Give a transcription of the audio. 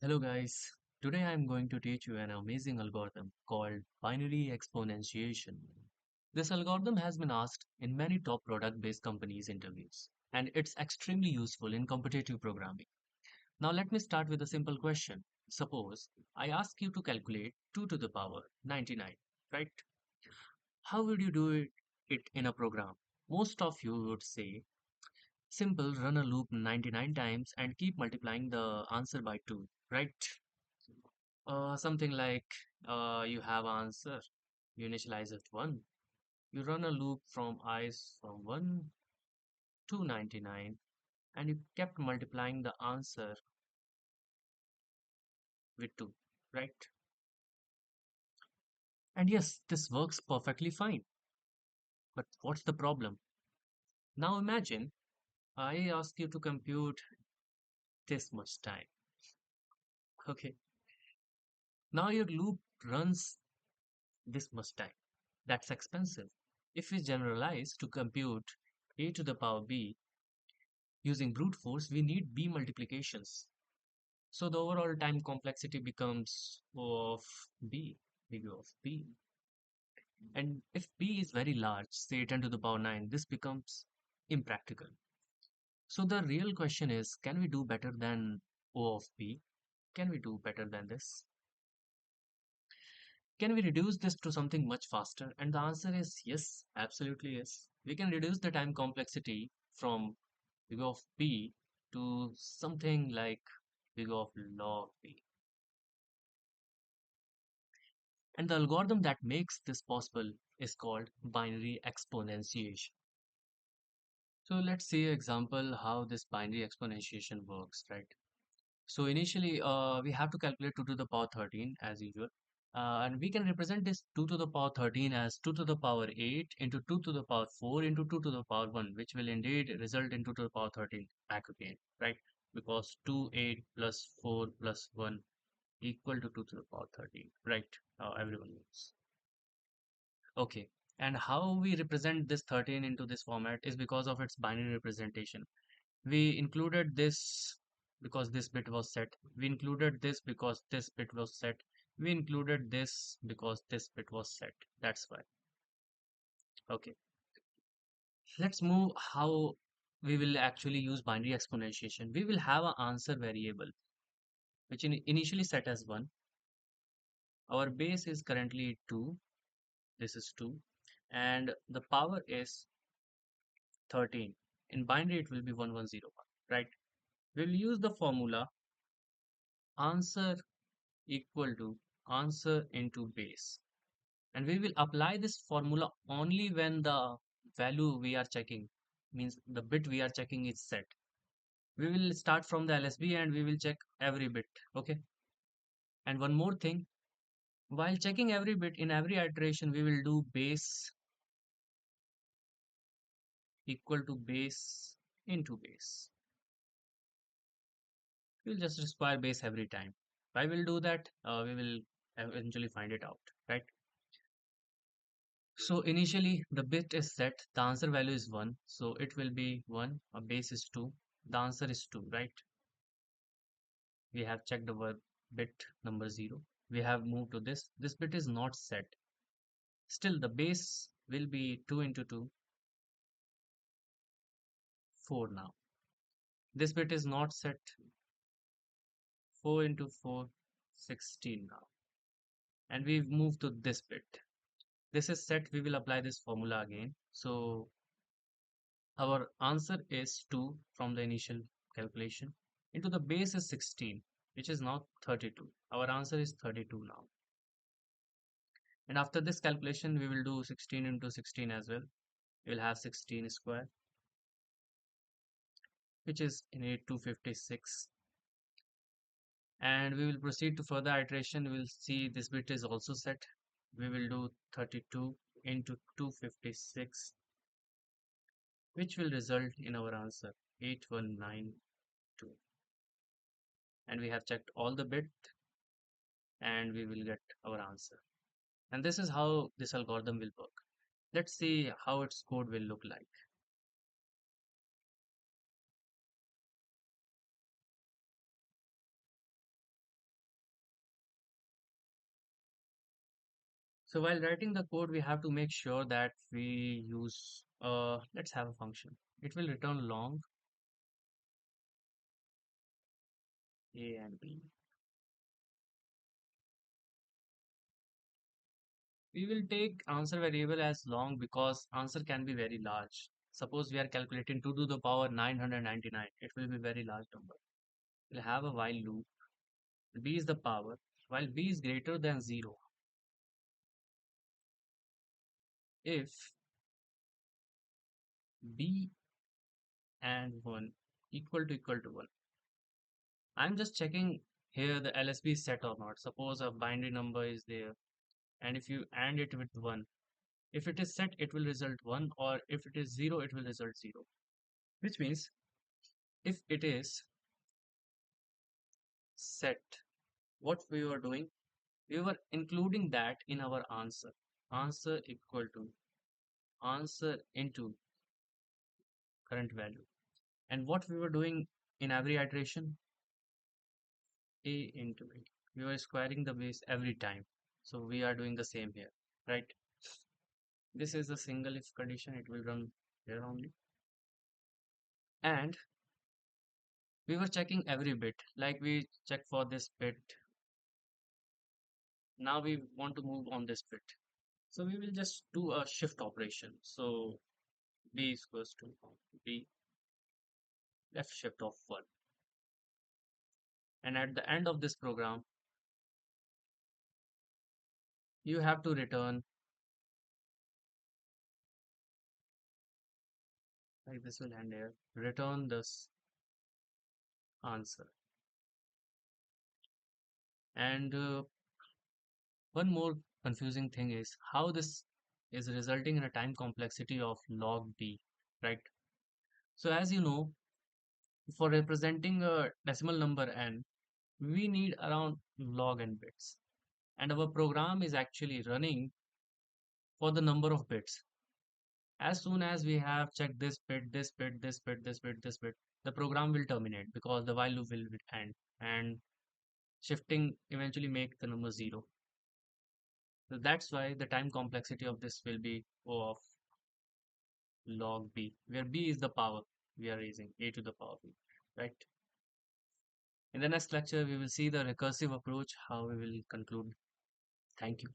Hello guys, today I am going to teach you an amazing algorithm called Binary Exponentiation. This algorithm has been asked in many top product-based companies interviews, and it's extremely useful in competitive programming. Now let me start with a simple question. Suppose I ask you to calculate 2 to the power 99, right? How would you do it in a program? Most of you would say, simple, run a loop 99 times and keep multiplying the answer by 2, right? Something like you have answer, you initialize at 1, you run a loop from i's from 1 to 99, and you kept multiplying the answer with 2, right? And yes, this works perfectly fine. But what's the problem? Now imagine I ask you to compute this much time. Okay, now your loop runs this much time. That's expensive. If we generalize to compute a to the power b using brute force, we need b multiplications. So the overall time complexity becomes O of b, big O of b. And if b is very large, say 10 to the power 9, this becomes impractical. So the real question is, can we do better than O of b? Can we do better than this? Can we reduce this to something much faster? And the answer is yes, absolutely yes. We can reduce the time complexity from big O of b to something like big O of log b. And the algorithm that makes this possible is called binary exponentiation. So let's see an example how this binary exponentiation works, right? So initially, we have to calculate 2 to the power 13 as usual. And we can represent this 2 to the power 13 as 2 to the power 8 into 2 to the power 4 into 2 to the power 1, which will indeed result in 2 to the power 13 back again, right? Because 2, 8 plus 4 plus 1 equal to 2 to the power 13, right? Everyone knows. Okay. And how we represent this 13 into this format is because of its binary representation. We included this because this bit was set. We included this because this bit was set. We included this because this bit was set. That's why. Okay. Let's move how we will actually use binary exponentiation. We will have an answer variable, which initially set as 1. Our base is currently 2. This is 2. And the power is 13. In binary, it will be 1101, right? We'll use the formula answer equal to answer into base. And we will apply this formula only when the value we are checking, means the bit we are checking is set. We will start from the LSB and we will check every bit. Okay. And one more thing, while checking every bit in every iteration, we will do base equal to base into base. We'll just require base every time. Why we'll do that? We will eventually find it out, right? So initially the bit is set, the answer value is 1, so it will be 1, a base is 2, the answer is 2, right? We have checked our bit number 0. We have moved to this bit is not set. Still the base will be 2 into 2, 4 now. This bit is not set, 4 into 4, 16 now. And we've moved to this bit. This is set, we will apply this formula again. So our answer is 2 from the initial calculation into the base is 16, which is now 32. Our answer is 32 now. And after this calculation, we will do 16 into 16 as well. We will have 16 square, which is in 256. And we will proceed to further iteration. We will see this bit is also set. We will do 32 into 256, which will result in our answer 8192. And we have checked all the bit and we will get our answer. And this is how this algorithm will work. Let's see how its code will look like. So while writing the code, we have to make sure that we use, let's have a function. It will return long A and B. We will take answer variable as long because answer can be very large. Suppose we are calculating 2 to the power 999. It will be very large number. We'll have a while loop. B is the power. While B is greater than 0, if B and 1 equal to 1. I'm just checking here the LSB is set or not. Suppose a binary number is there, and if you AND it with 1, if it is set, it will result 1, or if it is 0, it will result 0. Which means if it is set, what we were doing, we were including that in our answer. Answer equal to answer into current value. And what we were doing in every iteration, A into A. We were squaring the base every time. So we are doing the same here, right? This is a single if condition, it will run here only. And we were checking every bit, like we check for this bit. Now we want to move on this bit. So we will just do a shift operation. So B is equals to B left shift of 1. And at the end of this program, you have to return, like this will end here, return this answer. And one more confusing thing is how this is resulting in a time complexity of log B, right? So as you know, for representing a decimal number n, we need around log n bits. And our program is actually running for the number of bits. As soon as we have checked this bit, this bit, this bit, this bit, this bit, the program will terminate because the while loop will end, and shifting eventually make the number 0. So that's why the time complexity of this will be O of log B, where B is the power we are raising, A to the power B, right? In the next lecture, we will see the recursive approach, how we will conclude. Thank you.